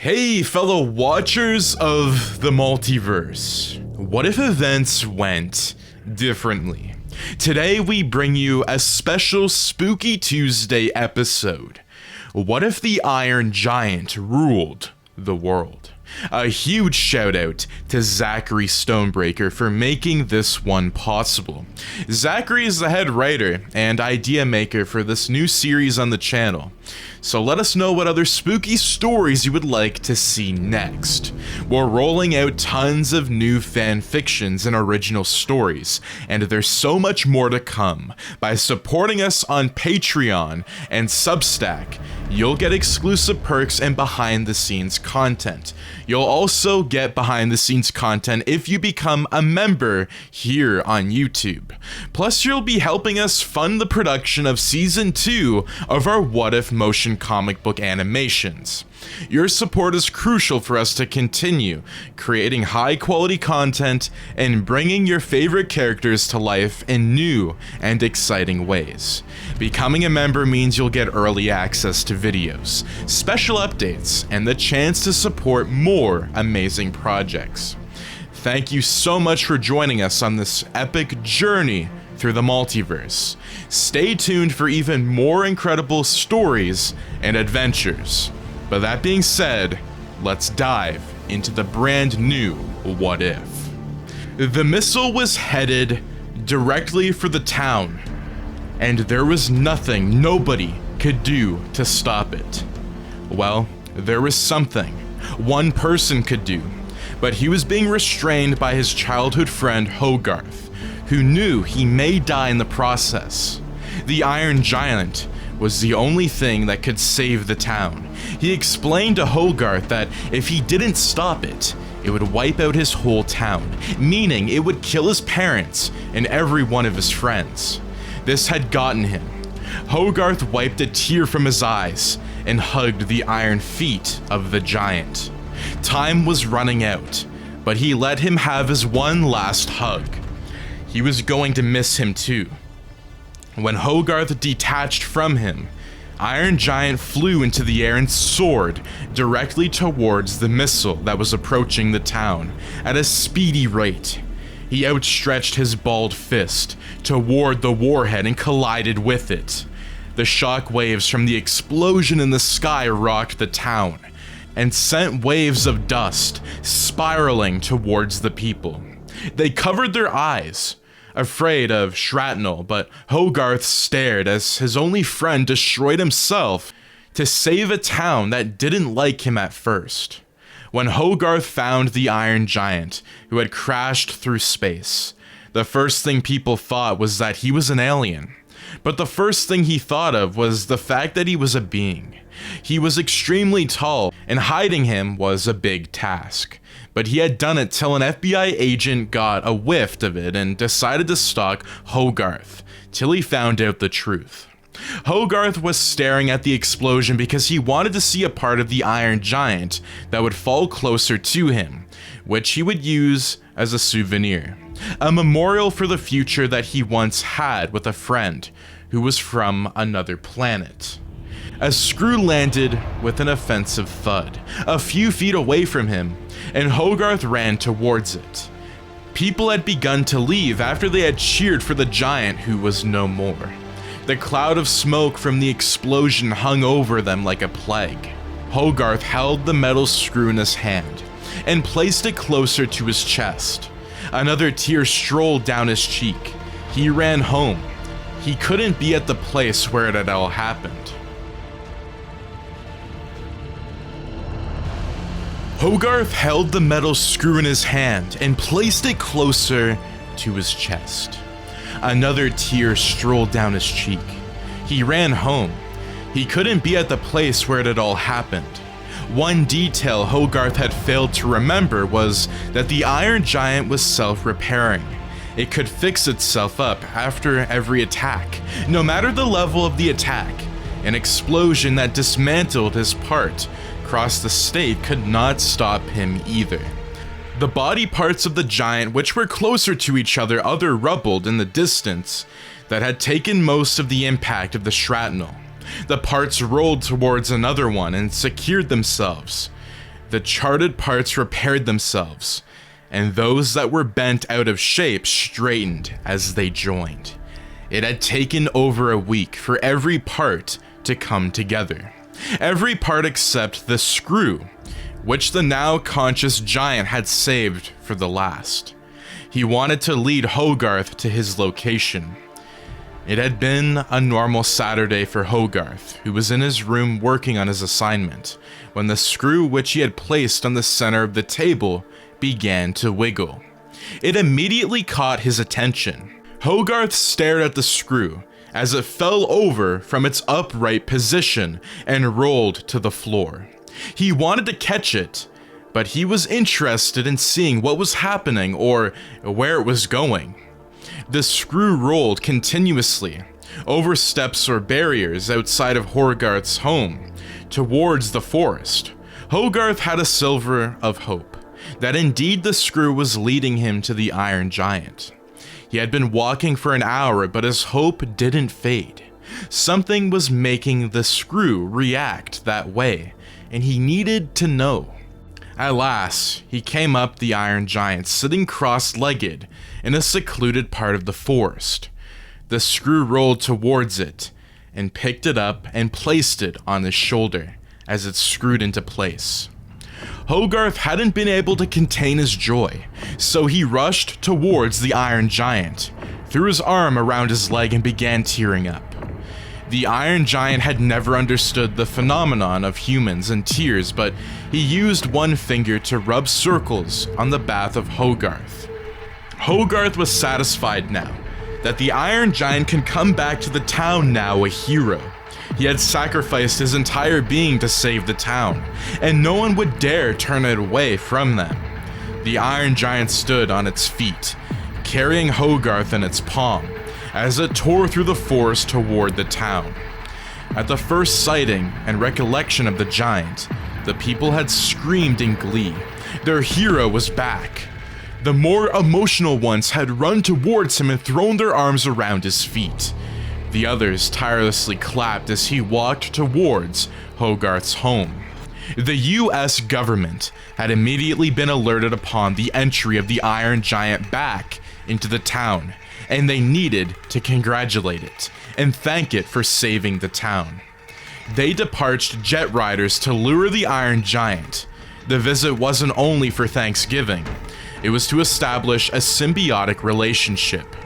Hey, fellow watchers of the multiverse. What if events went differently? Today we bring you a special Spooky Tuesday episode. What if the Iron Giant ruled the world? A huge shout out to Zachary Stonebreaker for making this one possible. Zachary is the head writer and idea maker for this new series on the channel. So let us know what other spooky stories you would like to see next. We're rolling out tons of new fan fictions and original stories, and there's so much more to come. By supporting us on Patreon and Substack, you'll get exclusive perks and behind the scenes content. You'll also get behind the scenes content if you become a member here on YouTube. Plus, you'll be helping us fund the production of Season 2 of our What If motion comic book animations. Your support is crucial for us to continue creating high quality content and bringing your favorite characters to life in new and exciting ways. Becoming a member means you'll get early access to videos, special updates, and the chance to support more amazing projects. Thank you so much for joining us on this epic journey through the multiverse. Stay tuned for even more incredible stories and adventures. But that being said, let's dive into the brand new What If. The missile was headed directly for the town, and there was nothing nobody could do to stop it. Well, there was something one person could do, but he was being restrained by his childhood friend Hogarth, who knew he may die in the process. The Iron Giant was the only thing that could save the town. He explained to Hogarth that if he didn't stop it, it would wipe out his whole town, meaning it would kill his parents and every one of his friends. This had gotten him. Hogarth wiped a tear from his eyes and hugged the iron feet of the giant. Time was running out, but he let him have his one last hug. He was going to miss him too. When Hogarth detached from him, Iron Giant flew into the air and soared directly towards the missile that was approaching the town at a speedy rate. He outstretched his balled fist toward the warhead and collided with it. The shock waves from the explosion in the sky rocked the town and sent waves of dust spiraling towards the people. They covered their eyes, afraid of shrapnel, but Hogarth stared as his only friend destroyed himself to save a town that didn't like him at first. When Hogarth found the Iron Giant, who had crashed through space, the first thing people thought was that he was an alien. But the first thing he thought of was the fact that he was a being. He was extremely tall, and hiding him was a big task. But he had done it till an FBI agent got a whiff of it and decided to stalk Hogarth till he found out the truth. Hogarth was staring at the explosion because he wanted to see a part of the Iron Giant that would fall closer to him, which he would use as a souvenir, a memorial for the future that he once had with a friend who was from another planet. A screw landed with an offensive thud a few feet away from him, and Hogarth ran towards it. People had begun to leave after they had cheered for the giant who was no more. The cloud of smoke from the explosion hung over them like a plague. Hogarth held the metal screw in his hand and placed it closer to his chest. Another tear strolled down his cheek. He ran home. He couldn't be at the place where it had all happened. Hogarth held the metal screw in his hand and placed it closer to his chest. Another tear strolled down his cheek. He ran home. He couldn't be at the place where it had all happened. One detail Hogarth had failed to remember was that the Iron Giant was self-repairing. It could fix itself up after every attack, no matter the level of the attack. An explosion that dismantled his part across the state could not stop him either. The body parts of the giant, which were closer to each other, other rubbled in the distance that had taken most of the impact of the shrapnel. The parts rolled towards another one and secured themselves. The charted parts repaired themselves, and those that were bent out of shape straightened as they joined. It had taken over a week for every part to come together. Every part except the screw, which the now conscious giant had saved for the last. He wanted to lead Hogarth to his location. It had been a normal Saturday for Hogarth, who was in his room working on his assignment, when the screw which he had placed on the center of the table began to wiggle. It immediately caught his attention. Hogarth stared at the screw as it fell over from its upright position and rolled to the floor. He wanted to catch it, but he was interested in seeing what was happening or where it was going. The screw rolled continuously over steps or barriers outside of Hogarth's home towards the forest. Hogarth had a silver of hope that indeed the screw was leading him to the Iron Giant. He had been walking for an hour, but his hope didn't fade. Something was making the screw react that way, and he needed to know. At last, he came up the Iron Giant sitting cross-legged in a secluded part of the forest. The screw rolled towards it and picked it up and placed it on his shoulder as it screwed into place. Hogarth hadn't been able to contain his joy, so he rushed towards the Iron Giant, threw his arm around his leg and began tearing up. The Iron Giant had never understood the phenomenon of humans and tears, but he used one finger to rub circles on the bath of Hogarth. Hogarth was satisfied now that the Iron Giant can come back to the town now a hero. He had sacrificed his entire being to save the town, and no one would dare turn it away from them. The Iron Giant stood on its feet, carrying Hogarth in its palm, as it tore through the forest toward the town. At the first sighting and recollection of the giant, the people had screamed in glee. Their hero was back. The more emotional ones had run towards him and thrown their arms around his feet. The others tirelessly clapped as he walked towards Hogarth's home. The US government had immediately been alerted upon the entry of the Iron Giant back into the town, and they needed to congratulate it and thank it for saving the town. They dispatched jet riders to lure the Iron Giant. The visit wasn't only for Thanksgiving, it was to establish a symbiotic relationship.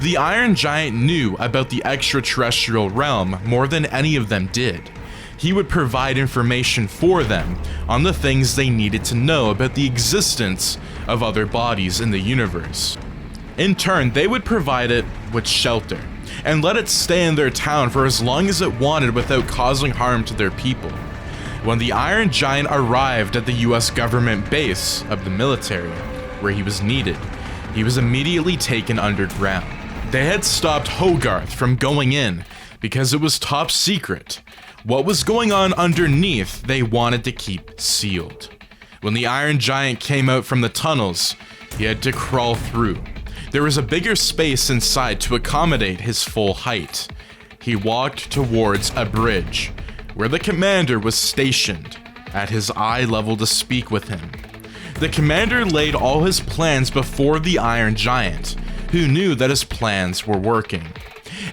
The Iron Giant knew about the extraterrestrial realm more than any of them did. He would provide information for them on the things they needed to know about the existence of other bodies in the universe. In turn, they would provide it with shelter and let it stay in their town for as long as it wanted without causing harm to their people. When the Iron Giant arrived at the US government base of the military, where he was needed, he was immediately taken underground. They had stopped Hogarth from going in because it was top secret. What was going on underneath, they wanted to keep sealed. When the Iron Giant came out from the tunnels, he had to crawl through. There was a bigger space inside to accommodate his full height. He walked towards a bridge, where the commander was stationed at his eye level to speak with him. The commander laid all his plans before the Iron Giant, who knew that his plans were working.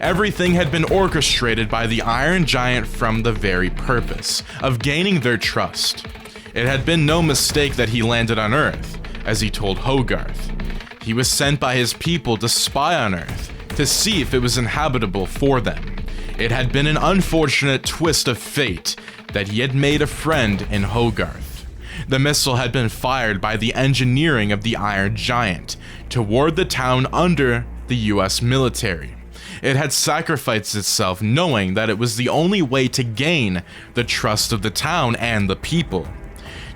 Everything had been orchestrated by the Iron Giant from the very purpose of gaining their trust. It had been no mistake that he landed on Earth, as he told Hogarth. He was sent by his people to spy on Earth, to see if it was inhabitable for them. It had been an unfortunate twist of fate that he had made a friend in Hogarth. The missile had been fired by the engineering of the Iron Giant toward the town under the US military. It had sacrificed itself knowing that it was the only way to gain the trust of the town and the people,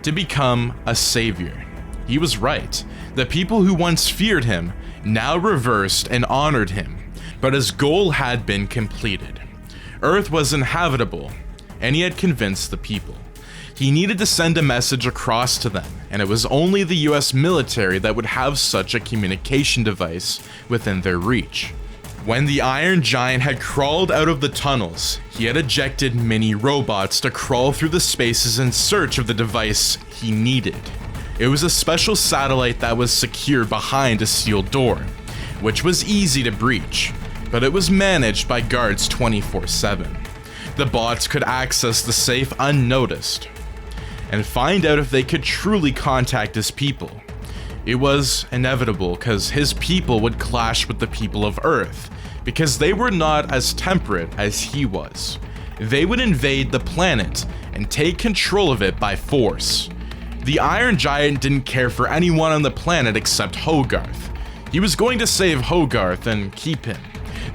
to become a savior. He was right. The people who once feared him now reversed and honored him, but his goal had been completed. Earth was inhabitable, and he had convinced the people. He needed to send a message across to them, and it was only the US military that would have such a communication device within their reach. When the Iron Giant had crawled out of the tunnels, he had ejected mini robots to crawl through the spaces in search of the device he needed. It was a special satellite that was secured behind a steel door, which was easy to breach, but it was managed by guards 24/7. The bots could access the safe unnoticed and find out if they could truly contact his people. It was inevitable because his people would clash with the people of Earth because they were not as temperate as he was. They would invade the planet and take control of it by force. The Iron Giant didn't care for anyone on the planet except Hogarth. He was going to save Hogarth and keep him.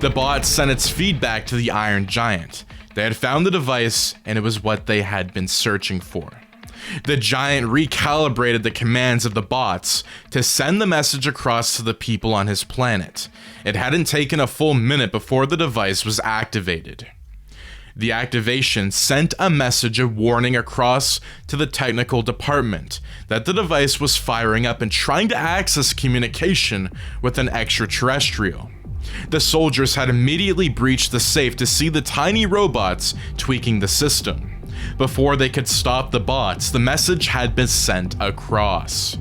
The bot sent its feedback to the Iron Giant. They had found the device and it was what they had been searching for. The giant recalibrated the commands of the bots to send the message across to the people on his planet. It hadn't taken a full minute before the device was activated. The activation sent a message of warning across to the technical department that the device was firing up and trying to access communication with an extraterrestrial. The soldiers had immediately breached the safe to see the tiny robots tweaking the system. Before they could stop the bots, the message had been sent across.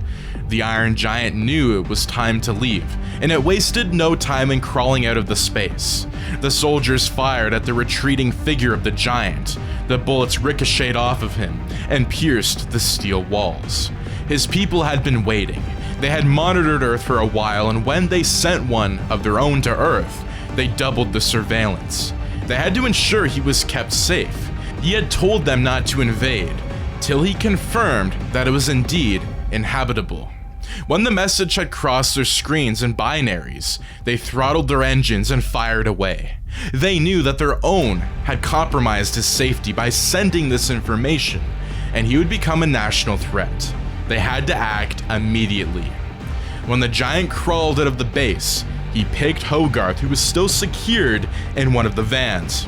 The Iron Giant knew it was time to leave, and it wasted no time in crawling out of the space. The soldiers fired at the retreating figure of the giant. The bullets ricocheted off of him and pierced the steel walls. His people had been waiting. They had monitored Earth for a while, and when they sent one of their own to Earth, they doubled the surveillance. They had to ensure he was kept safe. He had told them not to invade, till he confirmed that it was indeed inhabitable. When the message had crossed their screens and binaries, they throttled their engines and fired away. They knew that their own had compromised his safety by sending this information, and he would become a national threat. They had to act immediately. When the giant crawled out of the base, he picked Hogarth, who was still secured in one of the vans.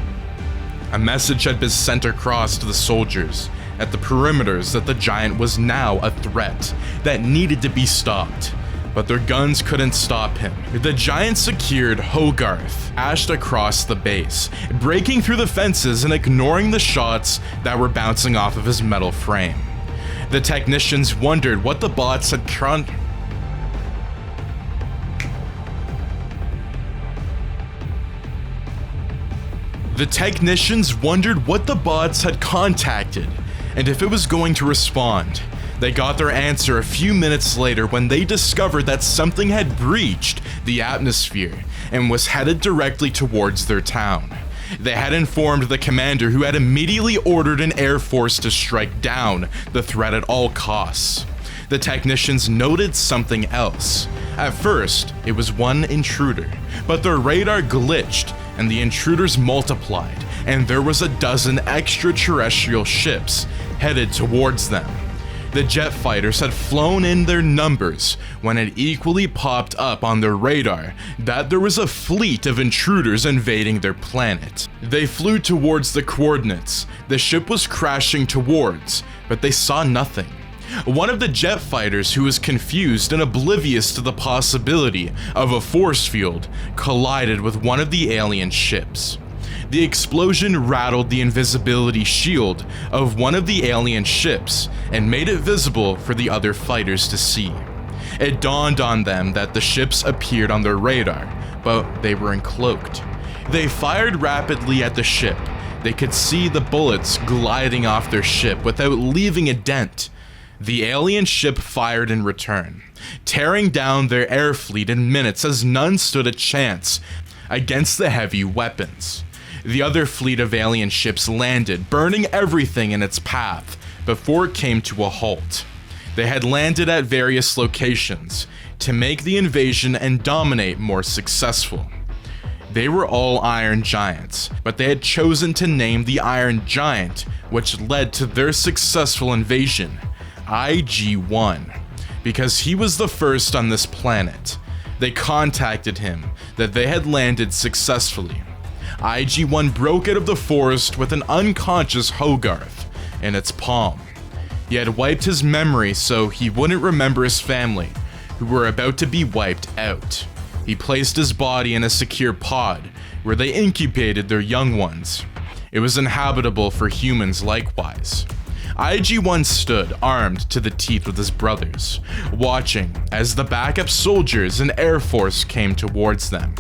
A message had been sent across to the soldiers at the perimeters that the giant was now a threat that needed to be stopped, but their guns couldn't stop him. The giant secured Hogarth, dashed across the base, breaking through the fences and ignoring the shots that were bouncing off of his metal frame. The technicians wondered what the bots had contacted and if it was going to respond. They got their answer a few minutes later when they discovered that something had breached the atmosphere and was headed directly towards their town. They had informed the commander, who had immediately ordered an air force to strike down the threat at all costs. The technicians noted something else. At first, it was one intruder, but their radar glitched and the intruders multiplied, and there was a dozen extraterrestrial ships headed towards them. The jet fighters had flown in their numbers when it equally popped up on their radar that there was a fleet of intruders invading their planet. They flew towards the coordinates the ship was crashing towards, but they saw nothing. One of the jet fighters, who was confused and oblivious to the possibility of a force field, collided with one of the alien ships. The explosion rattled the invisibility shield of one of the alien ships and made it visible for the other fighters to see. It dawned on them that the ships appeared on their radar, but they were uncloaked. They fired rapidly at the ship. They could see the bullets gliding off their ship without leaving a dent. The alien ship fired in return, tearing down their air fleet in minutes as none stood a chance against the heavy weapons. The other fleet of alien ships landed, burning everything in its path before it came to a halt. They had landed at various locations to make the invasion and dominate more successful. They were all Iron Giants, but they had chosen to name the Iron Giant, which led to their successful invasion, IG-1, because he was the first on this planet. They contacted him that they had landed successfully. IG-1 broke out of the forest with an unconscious Hogarth in its palm. He had wiped his memory so he wouldn't remember his family, who were about to be wiped out. He placed his body in a secure pod where they incubated their young ones. It was inhabitable for humans likewise. IG-1 stood armed to the teeth with his brothers, watching as the backup soldiers and Air Force came towards them.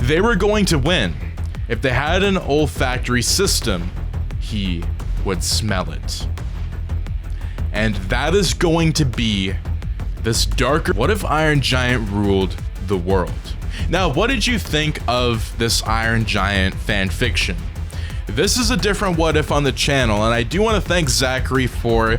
They were going to win. If they had an olfactory system, he would smell it. And that is going to be this darker. What if Iron Giant ruled the world? Now, what did you think of this Iron Giant fan fiction? This is a different what if on the channel, and I do want to thank Zachary for,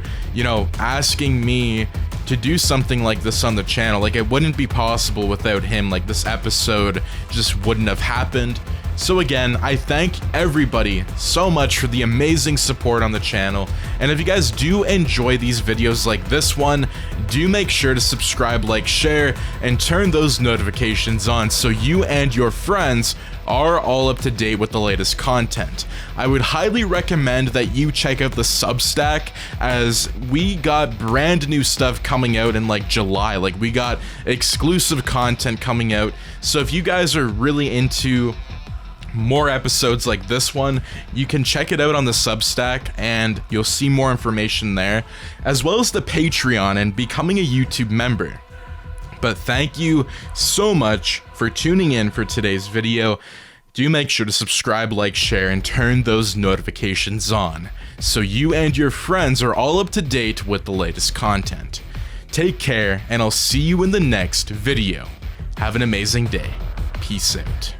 asking me to do something like this on the channel. Like, it wouldn't be possible without him. Like, this episode just wouldn't have happened. So again, I thank everybody so much for the amazing support on the channel. And if you guys do enjoy these videos like this one, do make sure to subscribe, like, share, and turn those notifications on so you and your friends are all up to date with the latest content. I would highly recommend that you check out the Substack, as we got brand new stuff coming out in like July. Like, we got exclusive content coming out. So if you guys are really into more episodes like this one, you can check it out on the Substack and you'll see more information there, as well as the Patreon and becoming a YouTube member. But thank you so much for tuning in for today's video. Do make sure to subscribe, like, share, and turn those notifications on so you and your friends are all up to date with the latest content. Take care, and I'll see you in the next video. Have an amazing day. Peace out.